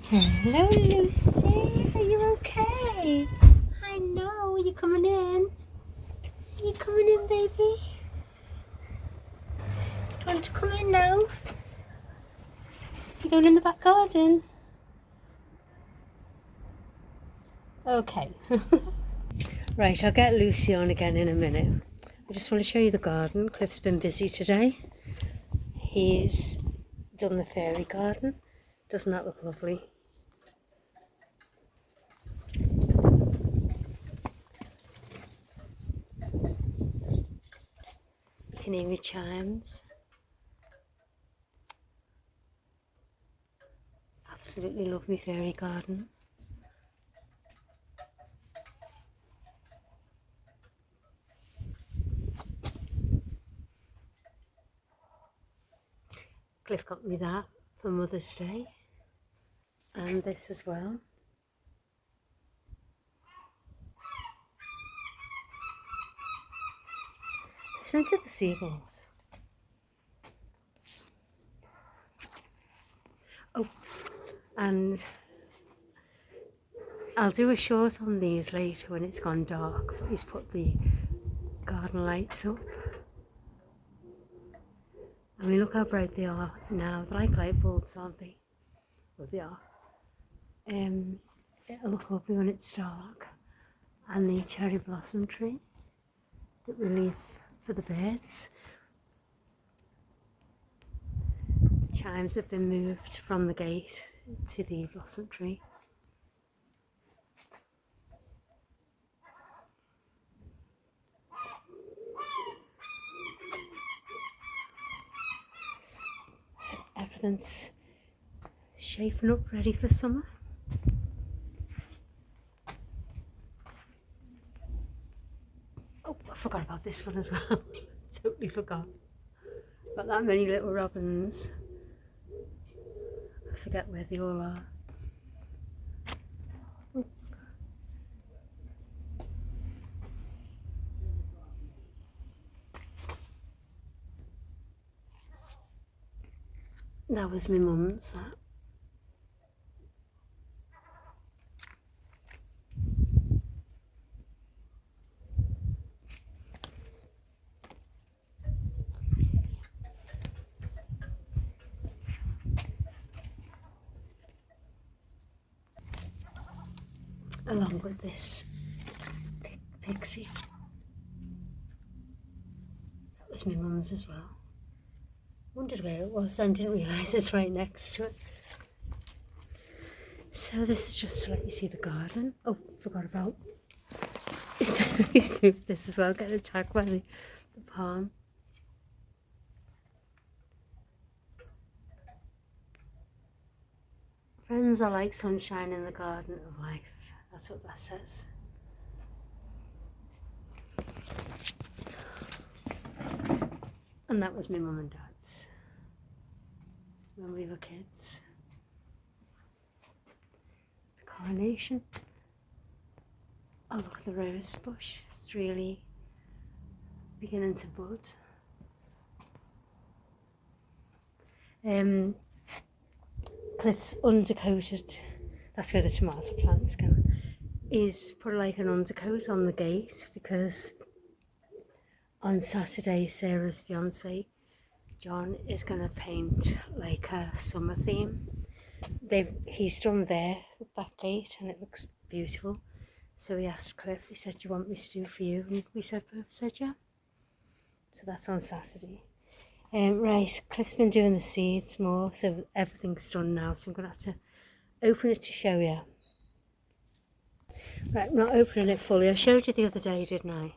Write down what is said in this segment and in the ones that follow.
Hello, Lucy. Are you okay? I know. Are you coming in? Are you coming in, baby? Do you want to come in now? You going in the back garden? Okay. Right, I'll get Lucy on again in a minute. I just want to show you the garden. Cliff's been busy today. He's done the fairy garden. Doesn't that look lovely? You can hear me chimes. Absolutely love my fairy garden. Cliff got me that for Mother's Day, and this as well. Listen to the seagulls. Oh, and I'll do a short on these later when it's gone dark. He's put the garden lights up. I mean, look how bright they are now. They're like light bulbs, aren't they? Well, they are. It'll look lovely when it's dark. And the cherry blossom tree that we leave for the birds. The chimes have been moved from the gate to the blossom tree. So everything's shaping up, ready for summer. Oh, I forgot about this one as well. Totally forgot. Got that many little robins. I forget where they all are. Oh. That was my mum's, that. Along with this pixie. That was my mum's as well. Wondered where it was and didn't realise it's right next to it. So this is just to let you see the garden. Oh, forgot about. He's moved this as well, getting attacked by the palm. Friends are like sunshine in the garden of life. That's what that says. And that was my mum and dad's when we were kids. The coronation. Oh, look at the rose bush. It's really beginning to bud. Cliff's undercoated. That's where the tomato plants go. He's put like an undercoat on the gate because on Saturday Sarah's fiance John is going to paint like a summer theme. He's done their back gate and it looks beautiful. So he asked Cliff, he said, do you want me to do for you? And we both said yeah. So that's on Saturday. Right, Cliff's been doing the seeds more, so everything's done now. So I'm going to have to open it to show you. Right, I'm not opening it fully. I showed you the other day, didn't I?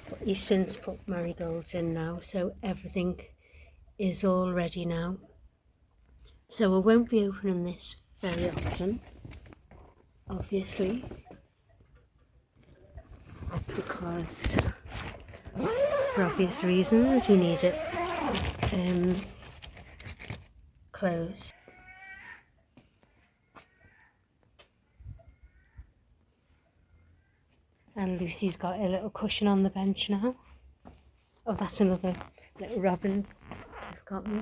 But he's since put marigolds in now, so everything is all ready now. So I won't be opening this very often, obviously, because for obvious reasons we need it closed. And Lucy's got a little cushion on the bench now. Oh, that's another little robin I've got me.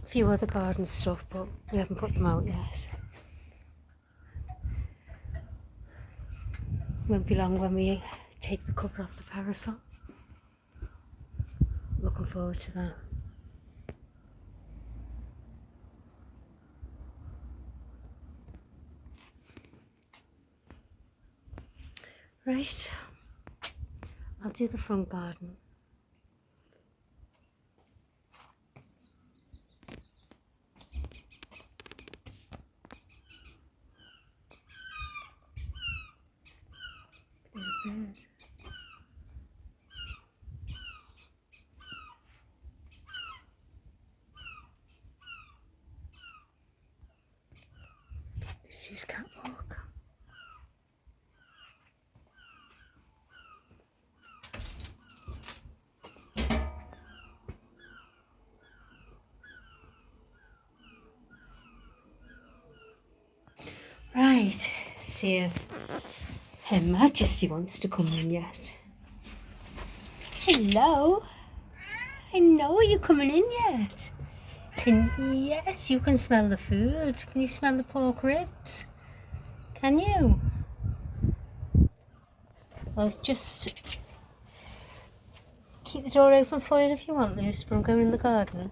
few other garden stuff, but we haven't put them out yet. Won't be long when we take the cover off the parasol. Looking forward to that. Right, I'll do the front garden. There's a bird. Lucy's catwalk. Right, see if Her Majesty wants to come in yet. Hello. I know, are you coming in yet? Yes, you can smell the food. Can you smell the pork ribs? Can you? Well, just keep the door open for you if you want, Luce, but I'm going in the garden.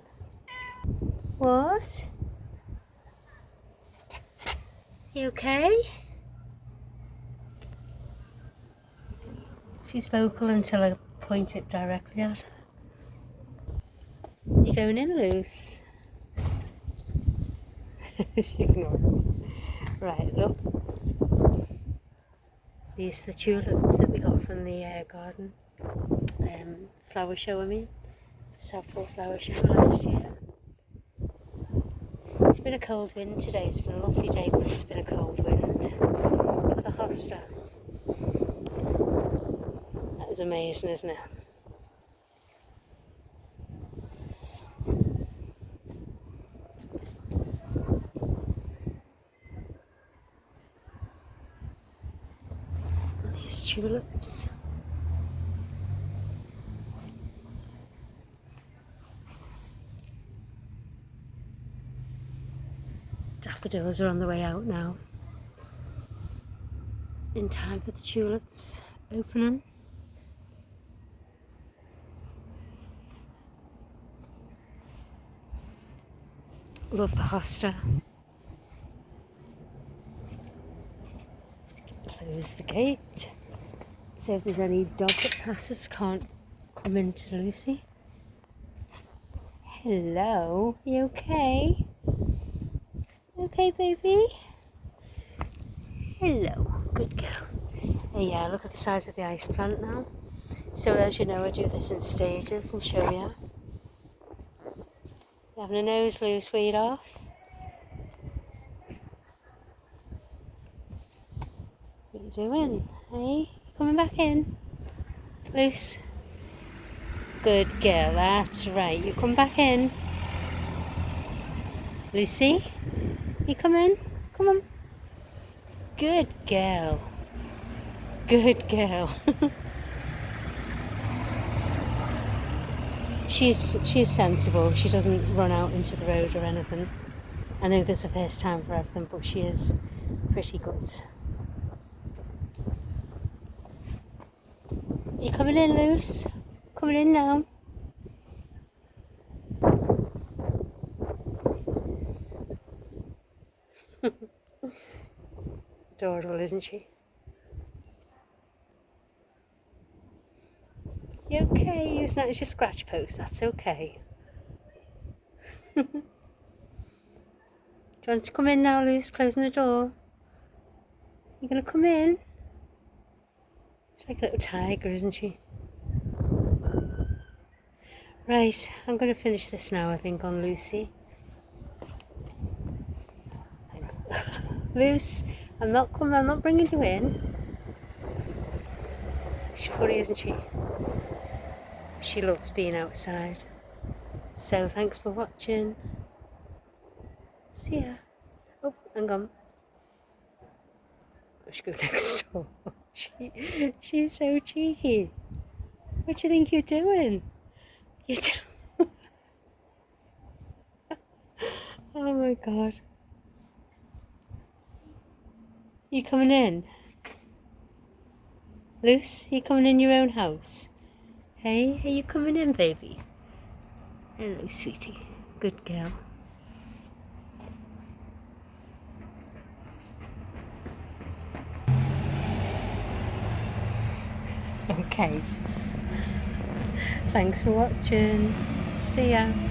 What? You okay? She's vocal until I point it directly at her. You going in, Luce? She's ignoring me. Right, look. These are the tulips that we got from the garden. Flower show, I mean. Southport flower show last year. It's been a cold wind today. It's been a lovely day, but it's been a cold wind. Look at the hosta. That is amazing, isn't it? These tulips. Daffodils are on the way out now. In time for the tulips opening. Love the hosta. Close the gate. So if there's any dog that passes, can't come into Lucy. Hello, you okay? Okay, baby? Hello, good girl. Yeah, look at the size of the ice plant now. So as you know, I do this in stages and show you. You having a nose loose, weed off? What are you doing? Hey, coming back in? Loose. Good girl, that's right. You come back in. Lucy, you come in? Come on. Good girl. Good girl. She's sensible. She doesn't run out into the road or anything. I know there's a first time for everything, but she is pretty good. You coming in, Luce? Coming in now. Adorable, isn't she? You okay? It's not just scratch post, that's okay. Do you want to come in now, Luce? Closing the door. You gonna come in? She's like a little tiger, isn't she? Right, I'm gonna finish this now, I think, on Lucy. Luce, I'm not bringing you in. She's funny, isn't she? She loves being outside. So thanks for watching. See ya. Oh, hang on. I should go next door. She's so cheeky. What do you think you're doing? You do my god. You coming in? Luce, you coming in your own house? Hey, are you coming in, baby? Hello, sweetie. Good girl. Okay. Thanks for watching. See ya.